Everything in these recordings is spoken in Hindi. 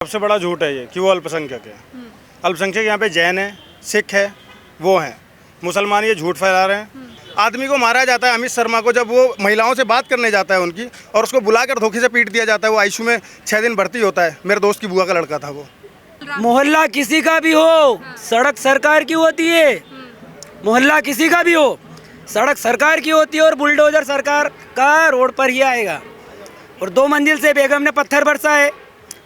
सबसे बड़ा झूठ है ये कि वो अल्पसंख्यक है। अल्पसंख्यक यहाँ पे जैन है, सिख है, वो हैं। मुसलमान ये झूठ फैला रहे हैं। आदमी को मारा जाता है अमित शर्मा को, जब वो महिलाओं से बात करने जाता है उनकी, और उसको बुलाकर धोखे से पीट दिया जाता है। वो आईसीयू में 6 दिन भर्ती होता है। मेरे दोस्त की बुआ का लड़का था वो। मोहल्ला किसी का भी हो, सड़क सरकार की होती है। मोहल्ला किसी का भी हो, सड़क सरकार की होती है और बुलडोजर सरकार का रोड पर ही आएगा। और 2 मंजिल से बेगम ने पत्थर बरसाए,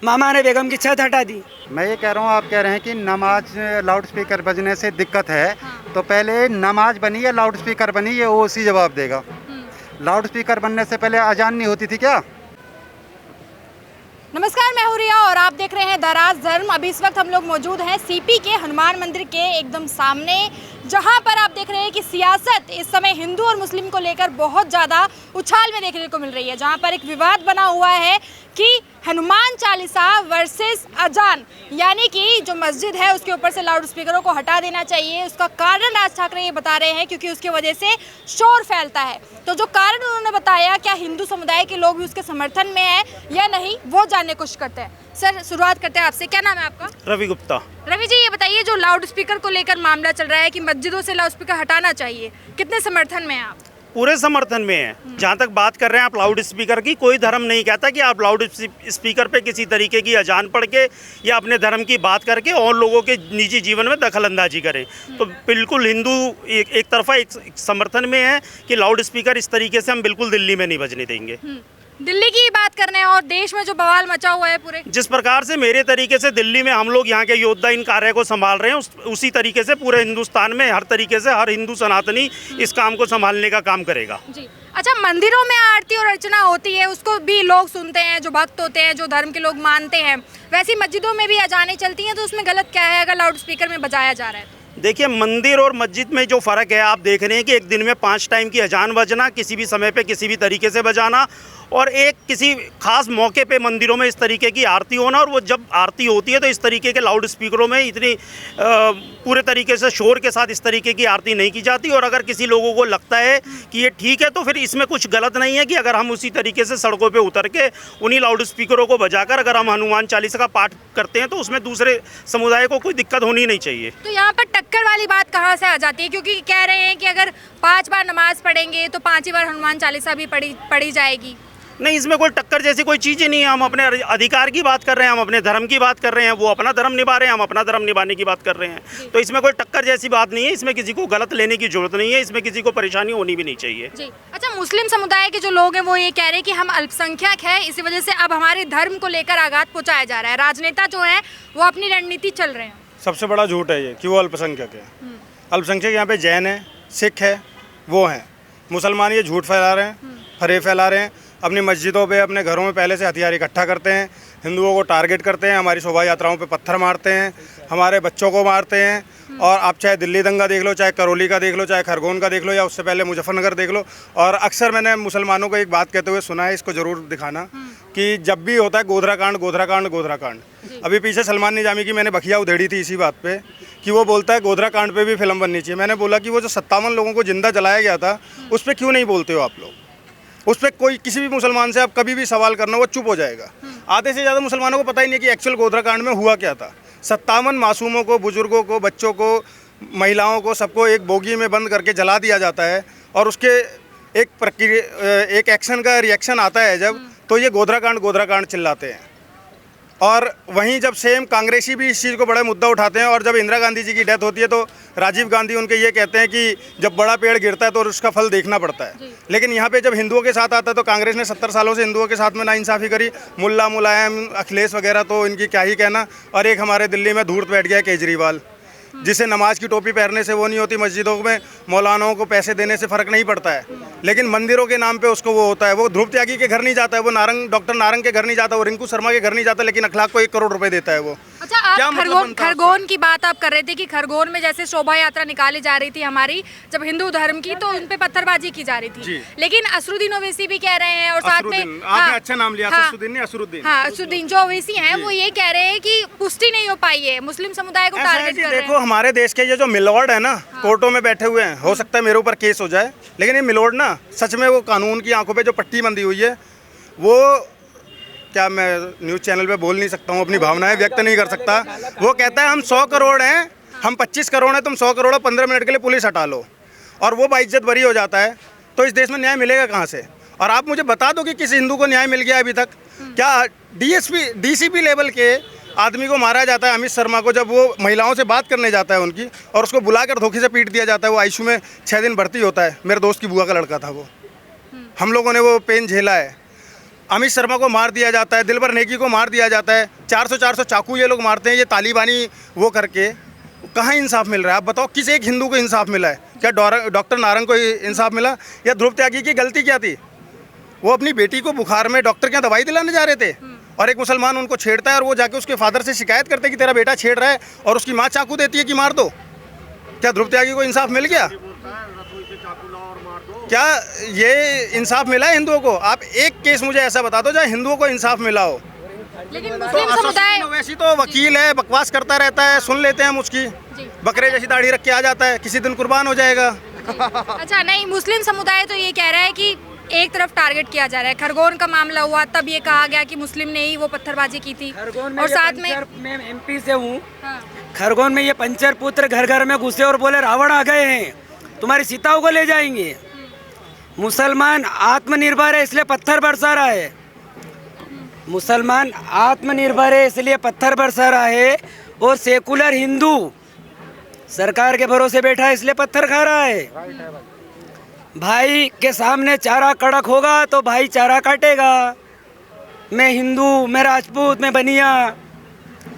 मामा ने बेगम की छत हटा दी। मैं ये कह रहा हूँ, आप कह रहे हैं कि नमाज लाउड स्पीकर बजने से दिक्कत है, तो पहले नमाज बनी या लाउड स्पीकर बनी, ये वो उसी जवाब देगा। लाउड स्पीकर बनने से पहले अजान नहीं होती थी क्या? नमस्कार, मैं हूं रिया और आप देख रहे हैं दराज धर्म। अभी इस वक्त हम लोग मौजूद हैं सीपी के हनुमान मंदिर के एकदम सामने, जहां पर आप देख रहे हैं कि सियासत इस समय हिंदू और मुस्लिम को लेकर बहुत ज़्यादा उछाल में देखने को मिल रही है। जहां पर एक विवाद बना हुआ है कि हनुमान चालीसा वर्सेस अजान, यानी कि जो मस्जिद है उसके ऊपर से लाउड स्पीकरों को हटा देना चाहिए। उसका कारण राज ठाकरे ये बता रहे हैं क्योंकि उसकी वजह से शोर फैलता है। तो जो कारण उन्होंने बताया, क्या हिंदू समुदाय के लोग भी उसके समर्थन में है या नहीं, वो जानने की कोशिश करते हैं। सर, शुरुआत करते हैं आपसे। क्या नाम है आपका? रवि गुप्ता। रवि जी, ये बताइए, जो लाउड स्पीकर को लेकर मामला चल रहा है कि मस्जिदों से लाउड स्पीकर हटाना चाहिए, कितने समर्थन में हैं आप? पूरे समर्थन में है। जहाँ तक बात कर रहे हैं आप लाउड स्पीकर की, कोई धर्म नहीं कहता कि आप लाउड स्पीकर पे किसी तरीके की अजान पढ़ के या अपने धर्म की बात करके और लोगों के निजी जीवन में दखल अंदाजी करें। तो बिल्कुल हिंदू एक तरफा एक समर्थन में है कि लाउड स्पीकर इस तरीके से हम बिल्कुल दिल्ली में नहीं बजने देंगे। दिल्ली की बात करने हैं और देश में जो बवाल मचा हुआ है पूरे, जिस प्रकार से मेरे तरीके से दिल्ली में हम लोग यहाँ के योद्धा इन कार्य को संभाल रहे हैं, उसी तरीके से पूरे हिंदुस्तान में हर तरीके से हर हिंदू सनातनी इस काम को संभालने का काम करेगा। जी। अच्छा, मंदिरों में आरती और अर्चना होती है, उसको भी लोग सुनते हैं, जो भक्त होते हैं, जो धर्म के लोग मानते हैं। वैसी मस्जिदों में भी अजानें चलती हैं, तो उसमें गलत क्या है अगर लाउड स्पीकर में बजाया जा रहा है? देखिए, मंदिर और मस्जिद में जो फ़र्क है, आप देख रहे हैं कि एक दिन में 5 टाइम की अजान बजना, किसी भी समय पे किसी भी तरीके से बजाना, और एक किसी खास मौके पे मंदिरों में इस तरीके की आरती होना। और वो जब आरती होती है तो इस तरीके के लाउड स्पीकरों में इतनी पूरे तरीके से शोर के साथ इस तरीके की आरती नहीं की जाती। और अगर किसी लोगों को लगता है कि ये ठीक है, तो फिर इसमें कुछ गलत नहीं है कि अगर हम उसी तरीके से सड़कों पे उतर के उन्हीं लाउड स्पीकरों को बजाकर अगर हम हनुमान चालीसा का पाठ करते हैं, तो उसमें दूसरे समुदाय को कोई दिक्कत होनी नहीं चाहिए। तो यहाँ पर टक्कर वाली बात कहाँ से आ जाती है? क्योंकि कह रहे हैं कि अगर 5 बार नमाज पढ़ेंगे तो 5ही बार हनुमान चालीसा भी पढ़ी जाएगी। नहीं, इसमें कोई टक्कर जैसी कोई चीज़ ही नहीं है। हम अपने अधिकार की बात कर रहे हैं, हम अपने धर्म की बात कर रहे हैं, वो अपना धर्म निभा रहे हैं, हम अपना धर्म निभाने की बात कर रहे हैं। तो इसमें कोई टक्कर जैसी बात नहीं है। इसमें किसी को गलत लेने की जरूरत नहीं है, इसमें किसी को परेशानी होनी भी नहीं चाहिए। जी। अच्छा, मुस्लिम समुदाय के जो लोग हैं वो ये कह रहे हैं कि हम अल्पसंख्यक हैं, इसी वजह से अब हमारे धर्म को लेकर आघात पहुँचाया जा रहा है। राजनेता जो हैं वो अपनी रणनीति चल रहे हैं। सबसे बड़ा झूठ है ये कि वो अल्पसंख्यक है। अल्पसंख्यक यहाँ पे जैन है, सिख है, वो हैं। मुसलमान ये झूठ फैला रहे हैं, फरेब फैला रहे हैं। अपनी मस्जिदों पे, अपने घरों में पहले से हथियार इकट्ठा करते हैं, हिंदुओं को टारगेट करते हैं, हमारी शोभा यात्राओं पे पत्थर मारते हैं, हमारे बच्चों को मारते हैं। और आप चाहे दिल्ली दंगा देख लो, चाहे करौली का देख लो, चाहे खरगोन का देख लो, या उससे पहले मुजफ्फरनगर देख लो। और अक्सर मैंने मुसलमानों को एक बात कहते हुए सुना है, इसको ज़रूर दिखाना, कि जब भी होता है गोधरा कांड, गोधरा कांड, गोधरा कांड। अभी पीछे सलमान निजामी की मैंने बखिया उधेड़ी थी इसी बात पे, कि वो बोलता है गोधरा कांड पे भी फिल्म बननी चाहिए। मैंने बोला कि वो जो 57 लोगों को जिंदा जलाया गया था, उस पर क्यों नहीं बोलते हो आप लोग? उस पर कोई किसी भी मुसलमान से आप कभी भी सवाल करना, वो चुप हो जाएगा। आधे से ज़्यादा मुसलमानों को पता ही नहीं कि एक्चुअल गोधरा कांड में हुआ क्या था। 57 मासूमों को, बुजुर्गों को, बच्चों को, महिलाओं को, सबको एक बोगी में बंद करके जला दिया जाता है। और उसके एक प्रक्रिया, एक एक्शन का रिएक्शन आता है जब, तो ये गोधरा कांड चिल्लाते हैं। और वहीं जब सेम कांग्रेसी भी इस चीज़ को बड़ा मुद्दा उठाते हैं। और जब इंदिरा गांधी जी की डेथ होती है तो राजीव गांधी उनके ये कहते हैं कि जब बड़ा पेड़ गिरता है तो उसका फल देखना पड़ता है। लेकिन यहाँ पे जब हिंदुओं के साथ आता है तो कांग्रेस ने 70 सालों से हिंदुओं के साथ में नाइंसाफ़ी करी। मुल्ला मुलायम, अखिलेश वगैरह, तो इनकी क्या ही कहना। और एक हमारे दिल्ली में धूर्त बैठ गया है केजरीवाल, जिसे नमाज की टोपी पहनने से वो नहीं होती। मस्जिदों में मौलानाओं को पैसे देने से फ़र्क नहीं पड़ता है, लेकिन मंदिरों के नाम पे उसको वो होता है। वो ध्रुव त्यागी के घर नहीं जाता है, वो डॉक्टर नारंग के घर नहीं जाता, वो रिंकू शर्मा के घर नहीं जाता, लेकिन अखलाक को 1 करोड़ रुपए देता है वो। अच्छा, आप खरगोन की बात आप कर रहे थे कि खरगोन में जैसे शोभा यात्रा निकाली जा रही थी हमारी, जब हिंदू धर्म की, तो उन पे पत्थरबाजी की जा रही थी। लेकिन असरुद्दीन ओवैसी भी कह रहे हैं, और साथ में आपने अच्छा नाम लिया, असरुद्दीन। हाँ, असरुद्दीन जो ओवैसी हैं वो ये कह रहे हैं कि पुष्टि नहीं हो पाई है, मुस्लिम समुदाय को टारगेट कर रहे हैं। देखो, हमारे देश के ये जो मिलॉर्ड है ना, कोर्टों में बैठे हुए हैं, हो सकता है मेरे ऊपर केस हो जाए, लेकिन ये मिलॉर्ड ना सच में वो कानून की आंखों पे जो पट्टी बंधी हुई है, वो क्या मैं न्यूज़ चैनल पे बोल नहीं सकता हूँ, अपनी भावनाएं व्यक्त नहीं कर सकता। वो कहता है हम 100 करोड़ हैं, हम 25 करोड़ हैं, तुम 100 करोड़ 15 मिनट के लिए पुलिस हटा लो, और वो बाइज्जत बरी हो जाता है। तो इस देश में न्याय मिलेगा कहाँ से? और आप मुझे बता दो कि किसी हिंदू को न्याय मिल गया अभी तक? क्या डीसीपी लेवल के आदमी को मारा जाता है, अमित शर्मा को, जब वो महिलाओं से बात करने जाता है उनकी, और उसको बुलाकर धोखे से पीट दिया जाता है। वो आईसीयू में 6 दिन भर्ती होता है। मेरे दोस्त की बुआ का लड़का था वो, हम लोगों ने वो पेन झेला है। अमित शर्मा को मार दिया जाता है, दिलबर नेगी को मार दिया जाता है, 400 चाकू ये लोग मारते हैं, ये तालिबानी वो करके। कहाँ इंसाफ मिल रहा है? आप बताओ, किस एक हिंदू को इंसाफ मिला है? क्या डॉक्टर नारंग को इंसाफ मिला? या ध्रुव त्यागी की गलती क्या थी? वो अपनी बेटी को बुखार में डॉक्टर के यहाँ दवाई दिलाने जा रहे थे, और एक मुसलमान उनको छेड़ता है, और वो जाके उसके फादर से शिकायत करते हैं कि तेरा बेटा छेड़ रहा है, और उसकी माँ चाकू देती है कि मार दो। क्या ध्रुव त्यागी को इंसाफ मिल गया? क्या ये इंसाफ मिला है हिंदुओं को? आप एक केस मुझे ऐसा बता दो जहाँ हिंदुओं को इंसाफ मिला हो। लेकिन तो मुस्लिम समुदाय वैसी तो वकील है, बकवास करता रहता है, सुन लेते हैं हम उसकी। बकरे जैसी दाढ़ी रख के आ जाता है, किसी दिन कुर्बान हो जाएगा। अच्छा, नहीं, मुस्लिम समुदाय तो ये कह रहा है कि एक तरफ टारगेट किया जा रहा है। खरगोन का मामला हुआ तब ये कहा गया कि मुस्लिम ने ही वो पत्थरबाजी की थी, और साथ में मैं एमपी से हूँ। हाँ, खरगोन में ये पंचर पुत्र घर घर में घुसे और बोले रावण आ गए हैं, तुम्हारी सीताओं को ले जाएंगे। मुसलमान आत्मनिर्भर है इसलिए पत्थर बरसा रहा है। मुसलमान आत्मनिर्भर है इसलिए पत्थर बरसा रहा है, और सेकुलर हिंदू सरकार के भरोसे बैठा है इसलिए पत्थर खा रहा है। भाई के सामने चारा कड़क होगा तो भाई चारा काटेगा। मैं हिंदू, मैं राजपूत, मैं बनिया,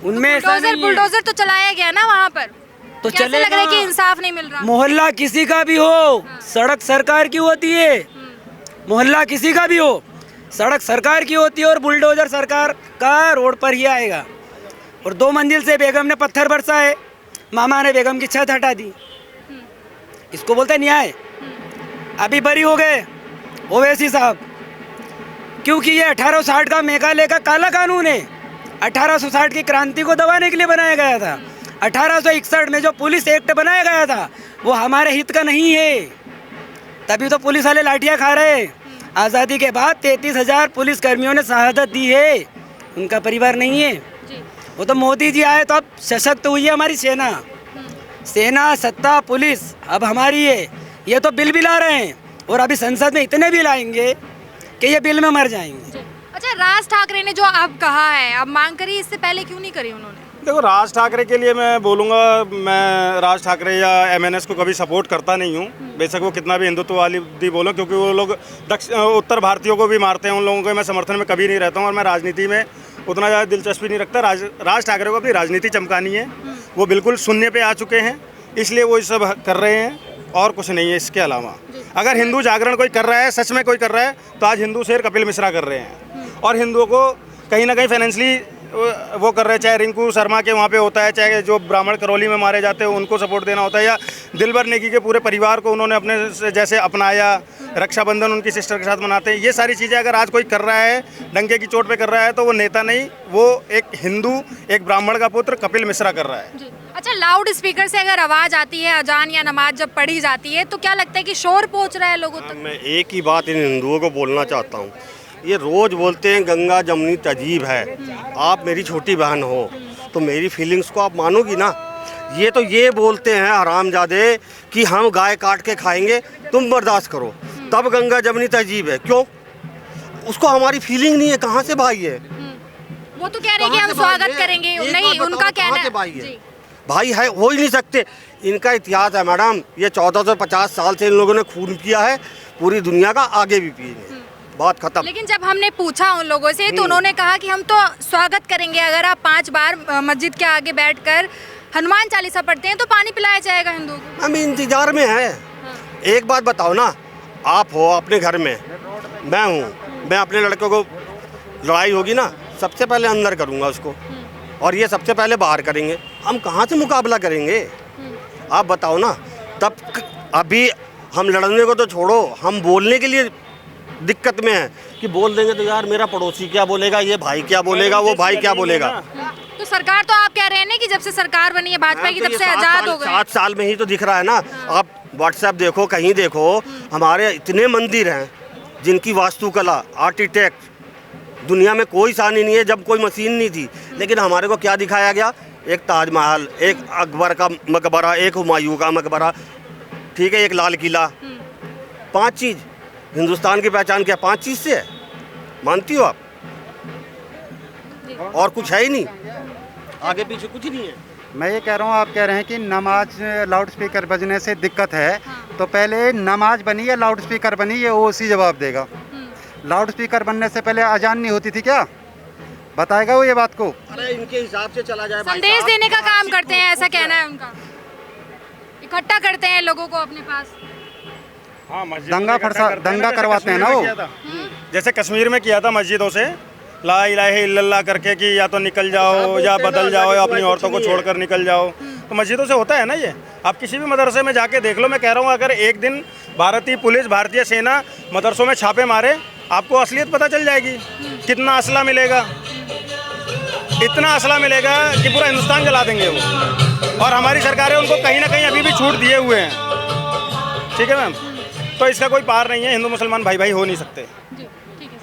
उनमें ऐसा नहीं है। बुलडोजर तो चलाया गया ना वहाँ पर, तो कैसे लग रहा है कि चलेगा। इंसाफ नहीं मिल रहा? मोहल्ला किसी का भी हो, सड़क सरकार की होती है। मोहल्ला किसी का भी हो, सड़क सरकार की होती है, और बुलडोजर सरकार का रोड पर ही आएगा। और 2 मंजिल से बेगम ने पत्थर बरसा है, मामा ने बेगम की छत हटा दी। इसको बोलते हैं न्याय। अभी बरी हो गए ओवैसी साहब, क्योंकि ये 1860 का मेघालय का काला कानून है। 1860 की क्रांति को दबाने के लिए बनाया गया था। 1861 में जो पुलिस एक्ट बनाया गया था वो हमारे हित का नहीं है, तभी तो पुलिस वाले लाठियाँ खा रहे हैं। आज़ादी के बाद 33,000 पुलिस कर्मियों ने शहादत दी है, उनका परिवार नहीं है। वो तो मोदी जी आए तो अब सशक्त हुई है हमारी सेना। सेना, सत्ता, पुलिस अब हमारी है। ये तो बिल भी ला रहे हैं, और अभी संसद में इतने बिल आएंगे कि ये बिल में मर जाएंगे। अच्छा, राज ठाकरे ने जो अब कहा है, अब मांग करी, इससे पहले क्यों नहीं करी उन्होंने? देखो, राज ठाकरे के लिए मैं बोलूँगा, मैं राज ठाकरे या एमएनएस को कभी सपोर्ट करता नहीं हूँ, बेशक वो कितना भी हिंदुत्ववादी बोलो, क्योंकि वो लोग उत्तर भारतीयों को भी मारते हैं। उन लोगों के मैं समर्थन में कभी नहीं रहता हूँ, और मैं राजनीति में उतना ज़्यादा दिलचस्पी नहीं रखता। राज ठाकरे को अपनी राजनीति चमकानी है, वो बिल्कुल शून्य पे आ चुके हैं, इसलिए वो ये सब कर रहे हैं, और कुछ नहीं है इसके अलावा। अगर हिंदू जागरण कोई कर रहा है, सच में कोई कर रहा है, तो आज हिंदू शेर कपिल मिश्रा कर रहे हैं, और हिंदुओं को कहीं ना कहीं फाइनेंशियली वो कर रहे हैं। चाहे रिंकू शर्मा के वहाँ पे होता है, चाहे जो ब्राह्मण करौली में मारे जाते हैं उनको सपोर्ट देना होता है, या दिलबर नेगी के पूरे परिवार को उन्होंने अपने से जैसे अपनाया, रक्षाबंधन उनकी सिस्टर के साथ मनाते हैं। ये सारी चीज़ें अगर आज कोई कर रहा है, डंके की चोट पे कर रहा है, तो वो नेता नहीं, वो एक हिंदू, एक ब्राह्मण का पुत्र कपिल मिश्रा कर रहा है। अच्छा, लाउड स्पीकर से अगर आवाज़ आती है, अजान या नमाज जब पढ़ी जाती है, तो क्या लगता है कि शोर पहुँच रहा है लोगों तक? मैं एक ही बात इन हिंदुओं को बोलना चाहता हूँ, ये रोज़ बोलते हैं गंगा जमुनी तहजीब है। आप मेरी छोटी बहन हो तो मेरी फीलिंग्स को आप मानोगी ना। ये तो ये बोलते हैं हरामजादे कि हम गाय काट के खाएंगे, तुम बर्दाश्त करो, तब गंगा जमुनी तहजीब है। क्यों? उसको हमारी फीलिंग नहीं है, कहाँ से भाई है? वो तो कह रहे हैं कि हम स्वागत करेंगे, नहीं, उनका कहना है भाई है, हो ही नहीं सकते। इनका इतिहास है मैडम, ये 1450 साल से इन लोगों ने खून किया है, पूरी दुनिया का, आगे भी पिएंगे। बात खत्म। लेकिन जब हमने पूछा उन लोगों से तो उन्होंने कहा कि हम तो स्वागत करेंगे, अगर आप 5 बार मस्जिद के आगे बैठकर हनुमान चालीसा पढ़ते हैं तो पानी पिलाया जाएगा हिंदुओं को। हम इंतजार में हैं। एक बात बताओ ना, आप हो अपने घर में, मैं हूँ, मैं अपने लड़के को लड़ाई होगी ना, सबसे पहले अंदर करूँगा उसको, और ये सबसे पहले बाहर करेंगे। हम कहाँ से मुकाबला करेंगे? आप बताओ ना। तब अभी हम लड़ने को तो छोड़ो, हम बोलने के लिए दिक्कत में है कि बोल देंगे तो यार मेरा पड़ोसी क्या बोलेगा, ये भाई क्या बोलेगा, वो भाई क्या बोलेगा। तो सरकार तो आप कह रहे हैं ना कि जब से सरकार बनी है भाजपा की, तब से आज़ाद हो गए। 7 साल में ही तो दिख रहा है ना। आप व्हाट्सएप देखो, कहीं देखो, हमारे इतने मंदिर हैं जिनकी वास्तुकला, आर्किटेक्ट दुनिया में कोई सानी नहीं है जब कोई मशीन नहीं थी, लेकिन हमारे को क्या दिखाया गया, एक ताजमहल, एक अकबर का मकबरा, एक हुमायूं का मकबरा, ठीक है, एक लाल किला, 5 चीज़। हिंदुस्तान की पहचान क्या 5 चीज़ से है? मानती हो आप? और कुछ है ही नहीं, आगे पीछे कुछ नहीं है। मैं ये कह रहा हूँ, आप कह रहे हैं कि नमाज लाउड स्पीकर बजने से दिक्कत है, तो पहले नमाज बनी या लाउड स्पीकर बनी, ये वो उसी जवाब देगा। लाउड स्पीकर बनने से पहले अजान नहीं होती थी क्या? बताएगा वो ये बात को? अरे इनके हिसाब से चला जाए। संदेश देने का काम करते हैं, ऐसा कहना है उनका। इकट्ठा करते हैं लोगों को अपने पास। हाँ, मस्जिदों दंगा से इकट्ठा फरसा करते हैं दंगा जैसे करवाते हैं ना कश्मीर वो। में किया था। जैसे कश्मीर में किया था मस्जिदों से ला इलाहा इल्लल्लाह करके कि या तो निकल जाओ या बदल जाओ या अपनी औरतों को छोड़कर निकल जाओ, तो मस्जिदों से होता है ना ये। आप किसी भी मदरसे में जाके देख लो, मैं कह रहा हूँ अगर एक दिन भारतीय पुलिस, भारतीय सेना मदरसों में छापे मारे, आपको असलियत पता चल जाएगी। कितना असला मिलेगा, इतना असला मिलेगा कि पूरा हिंदुस्तान जला देंगे वो। और हमारी सरकारें उनको कहीं ना कहीं अभी भी छूट दिए हुए हैं। ठीक है मैम, तो इसका कोई पार नहीं है, हिंदू मुसलमान भाई भाई हो नहीं सकते।